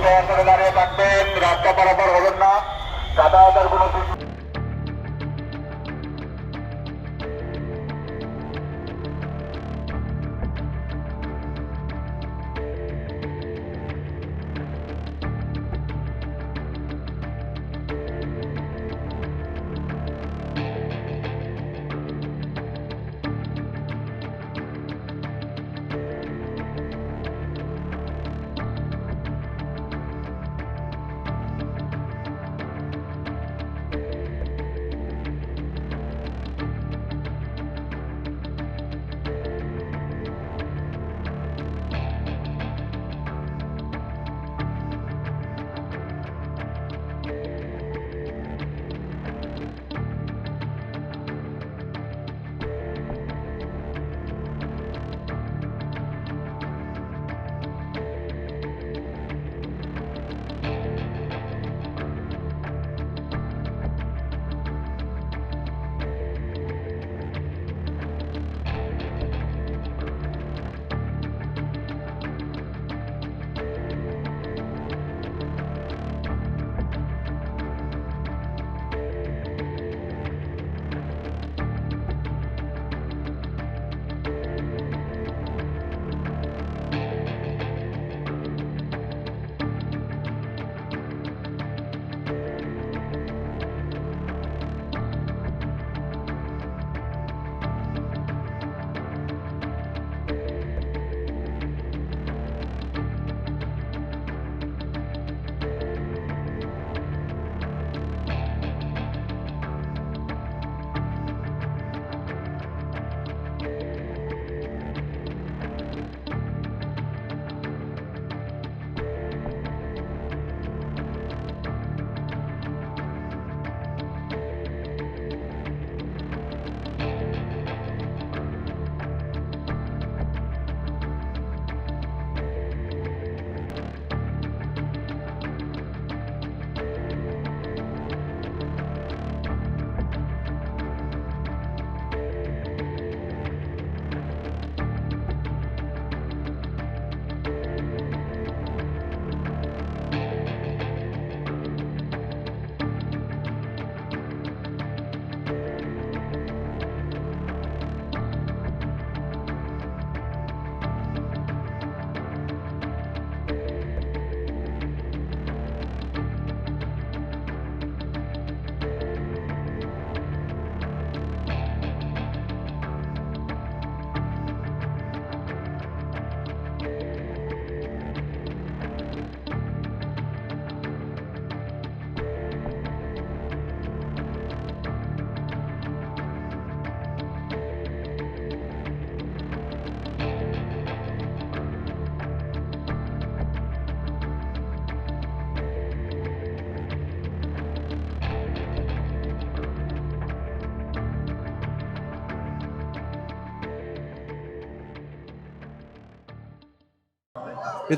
দয়া করে দাঁড়িয়ে থাকবেন, রাস্তা পারাপার হবেন না, যাতায়াতের কোনো প্রিয়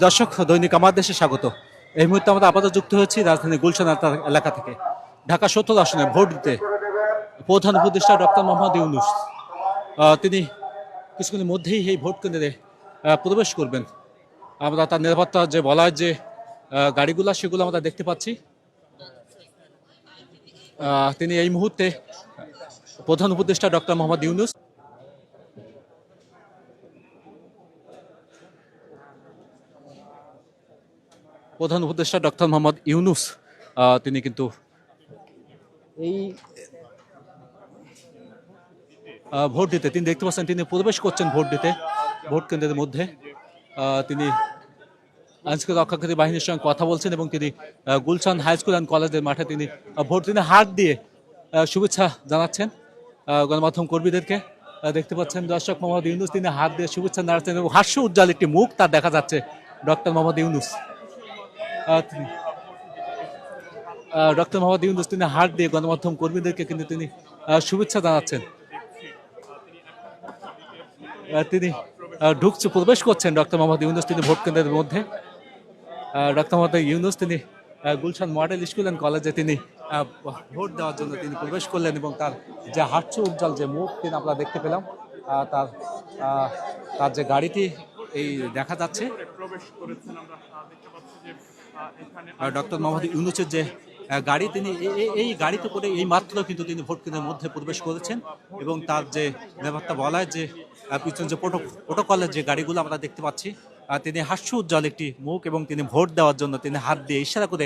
দর্শক, দৈনিক আমার দেশে স্বাগত। এই মুহূর্তে আমরা আপাতত যুক্ত হয়েছি রাজধানী গুলশান এলাকা থেকে। ঢাকা 17 আসনে ভোট দিতে প্রধান উপদেষ্টা ডক্টর মোহাম্মদ ইউনূস তিনি কিছুক্ষণের মধ্যেই এই ভোট কেন্দ্রে প্রবেশ করবেন। আমরা তার নিরাপত্তা যে বলা হয় যে গাড়িগুলো, সেগুলো আমরা দেখতে পাচ্ছি। তিনি এই মুহূর্তে প্রধান উপদেষ্টা ডক্টর মোহাম্মদ ইউনূস প্রধান উপদেষ্টা ডক্টর মোহাম্মদ ইউনূস তিনি কিন্তু এই ভোট দিতে তিনি দেখতে পাচ্ছেন তিনি প্রবেশ করছেন ভোট দিতে ভোট কেন্দ্রের মধ্যে। তিনি আইনশৃঙ্খলা রক্ষাকারী বাহিনীর সঙ্গে কথা বলছেন এবং তিনি গুলশান হাই স্কুল অ্যান্ড কলেজের মাঠে তিনি ভোট দিনে হাত দিয়ে শুভেচ্ছা জানাচ্ছেন গণমাধ্যম কর্মীদেরকে। দেখতে পাচ্ছেন দর্শক, মোহাম্মদ ইউনূস তিনি হাত দিয়ে শুভেচ্ছা জানাচ্ছেন এবং হাস্য উজ্জ্বল একটি মুখ তার দেখা যাচ্ছে। ডক্টর মোহাম্মদ ইউনূস তিনি হাত দিয়ে গণমাধ্যম কর্মীদেরকে কিন্তু তিনি শুভেচ্ছা জানাচ্ছেন। তিনি প্রবেশ করছেন ডক্টর মোহাম্মদ ইউনূস তিনি ভোট কেন্দ্রের মধ্যে। ডক্টর মোহাম্মদ ইউনূস তিনি গুলশান মডেল স্কুল অ্যান্ড কলেজে তিনি ভোট দেওয়ার জন্য তিনি প্রবেশ করলেন এবং তার যে হাস্য উজ্জ্বল যে মুখ তিনি আমরা দেখতে পেলাম। তার তার যে গাড়িটি এই দেখা যাচ্ছে, ডক্টর মোহাম্মদ ইউনূসের যে গাড়ি, তিনি এই গাড়িতে করে এই মাত্র কিন্তু তিনি ভোট কেন্দ্রের মধ্যে প্রবেশ করেছেন এবং তার যে ব্যাপারটা বলা হয় যে পিছনে যে প্রোটোকলের যে গাড়িগুলো আমরা দেখতে পাচ্ছি, তিনি হাস্য উজ্জ্বল একটি মুখ এবং তিনি ভোট দেওয়ার জন্য তিনি হাত দিয়ে ইশারা করে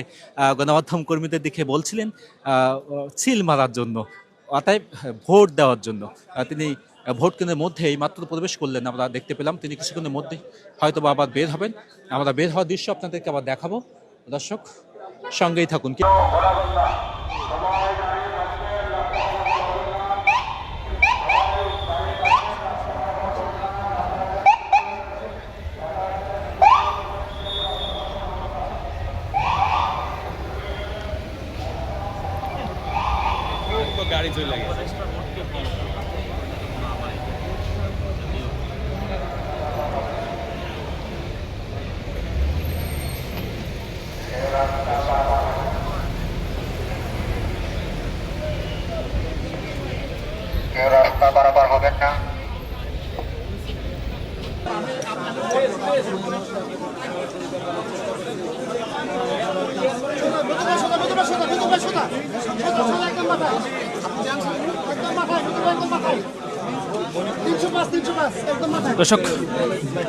গণমাধ্যম কর্মীদের দিকে বলছিলেন সিল মারার জন্য, অতএব ভোট দেওয়ার জন্য। তিনি ভোট কেন্দ্রের মধ্যে এই মাত্র প্রবেশ করলেন, আমরা দেখতে পেলাম। তিনি কিছুক্ষণের মধ্যে হয়তো আবার বের হবেন। আমরা বের হওয়ার দৃশ্য আপনাদেরকে আবার দেখাবো। দর্শক সঙ্গেই থাকুন। গাড়ি চলে লাগে রাস্তা পারাপার হবেন না। দর্শক,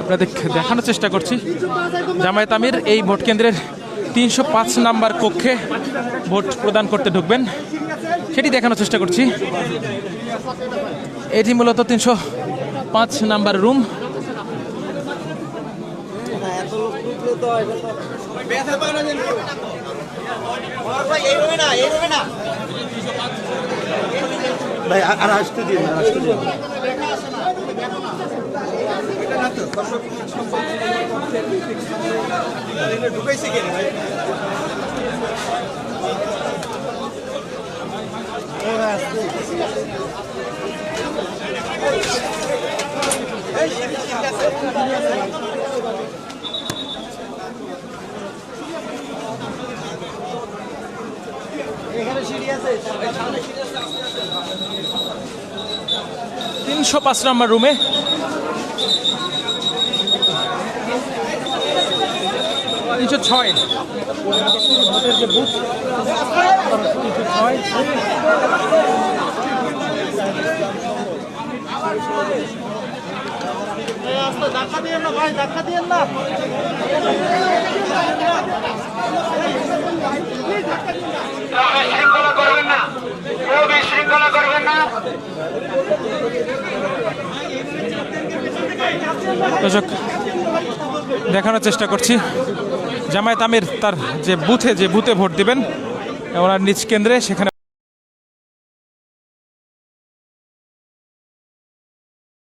আপনাদের দেখানোর চেষ্টা করছি জামায়াত আমির এই ভোট কেন্দ্রের 305 নাম্বার কক্ষে ভোট প্রদান করতে ঢুকবেন, সেটি দেখানোর চেষ্টা করছি। এটি মূলত 305 নাম্বার রুম। ভাই আর আসতে দিন, ঢুকাইছে কেন ভাই? এখানে সিঁড়ি আছে, 305 নাম্বার রুমে ছয় ভোটের যে বুথ, ধাক্কা দিয়ে না ভাই, ধাক্কা দিয়ে না। বিশৃঙ্খলা করবেন না, কেউ বিশৃঙ্খলা করবেন না। দর্শক, দেখানোর চেষ্টা করছি জামায়াত আমির তার যে বুথে ভোট দিবেন ওনার নিজ কেন্দ্রে, সেখানে